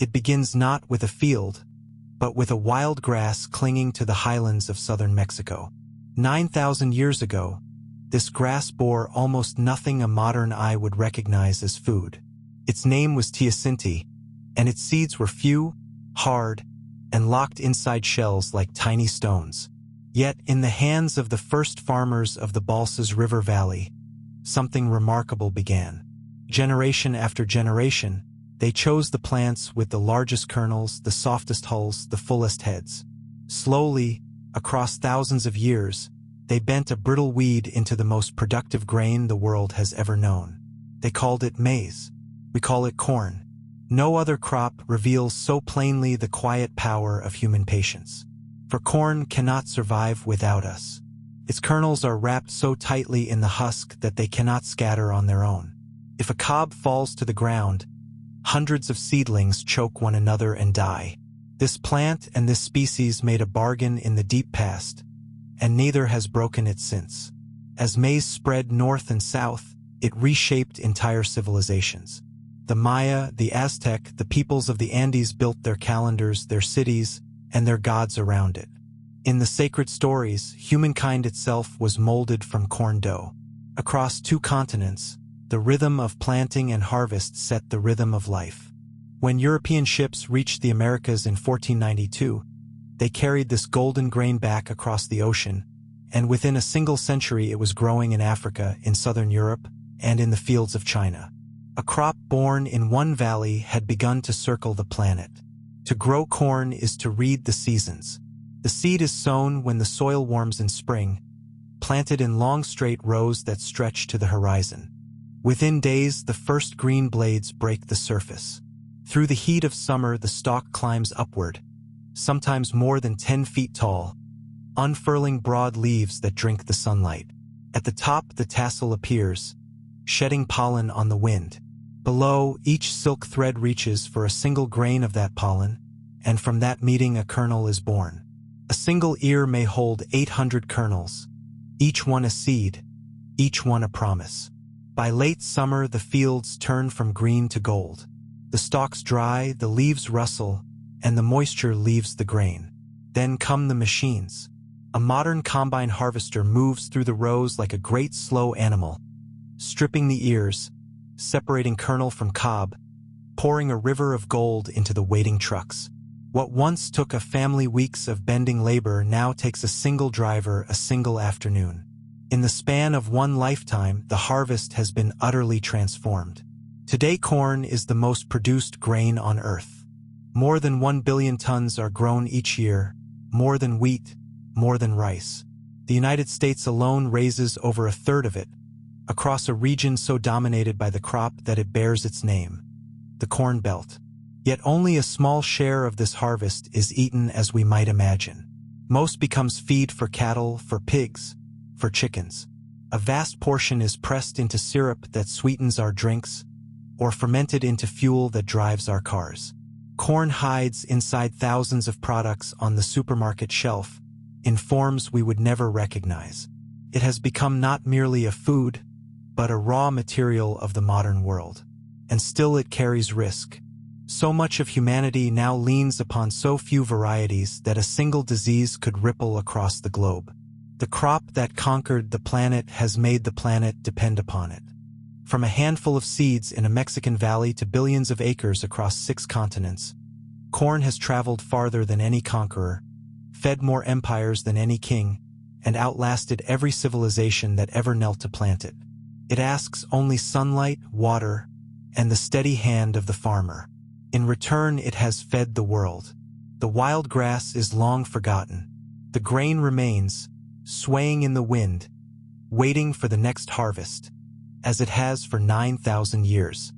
It begins not with a field, but with a wild grass clinging to the highlands of southern Mexico. 9,000 years ago, this grass bore almost nothing a modern eye would recognize as food. Its name was teosinte, and its seeds were few, hard, and locked inside shells like tiny stones. Yet, in the hands of the first farmers of the Balsas River Valley, something remarkable began. Generation after generation, they chose the plants with the largest kernels, the softest hulls, the fullest heads. Slowly, across thousands of years, they bent a brittle weed into the most productive grain the world has ever known. They called it maize. We call it corn. No other crop reveals so plainly the quiet power of human patience. For corn cannot survive without us. Its kernels are wrapped so tightly in the husk that they cannot scatter on their own. If a cob falls to the ground, hundreds of seedlings choke one another and die. This plant and this species made a bargain in the deep past, and neither has broken it since. As maize spread north and south, it reshaped entire civilizations. The Maya, the Aztec, the peoples of the Andes built their calendars, their cities, and their gods around it. In the sacred stories, humankind itself was molded from corn dough. Across 2 continents, the rhythm of planting and harvest set the rhythm of life. When European ships reached the Americas in 1492, they carried this golden grain back across the ocean, and within a single century it was growing in Africa, in southern Europe, and in the fields of China. A crop born in one valley had begun to circle the planet. To grow corn is to read the seasons. The seed is sown when the soil warms in spring, planted in long straight rows that stretch to the horizon. Within days, the first green blades break the surface. Through the heat of summer, the stalk climbs upward, sometimes more than 10 feet tall, unfurling broad leaves that drink the sunlight. At the top, the tassel appears, shedding pollen on the wind. Below, each silk thread reaches for a single grain of that pollen, and from that meeting a kernel is born. A single ear may hold 800 kernels, each one a seed, each one a promise. By late summer, the fields turn from green to gold. The stalks dry, the leaves rustle, and the moisture leaves the grain. Then come the machines. A modern combine harvester moves through the rows like a great slow animal, stripping the ears, separating kernel from cob, pouring a river of gold into the waiting trucks. What once took a family weeks of bending labor now takes a single driver a single afternoon. In the span of one lifetime, the harvest has been utterly transformed. Today, corn is the most produced grain on Earth. More than 1 billion tons are grown each year, more than wheat, more than rice. The United States alone raises over a third of it, across a region so dominated by the crop that it bears its name, the Corn Belt. Yet only a small share of this harvest is eaten as we might imagine. Most becomes feed for cattle, for pigs, for chickens. A vast portion is pressed into syrup that sweetens our drinks, or fermented into fuel that drives our cars. Corn hides inside thousands of products on the supermarket shelf, in forms we would never recognize. It has become not merely a food, but a raw material of the modern world. And still it carries risk. So much of humanity now leans upon so few varieties that a single disease could ripple across the globe. The crop that conquered the planet has made the planet depend upon it. From a handful of seeds in a Mexican valley to billions of acres across 6 continents, corn has traveled farther than any conqueror, fed more empires than any king, and outlasted every civilization that ever knelt to plant it. It asks only sunlight, water, and the steady hand of the farmer. In return, it has fed the world. The wild grass is long forgotten. The grain remains, swaying in the wind, waiting for the next harvest, as it has for 9,000 years.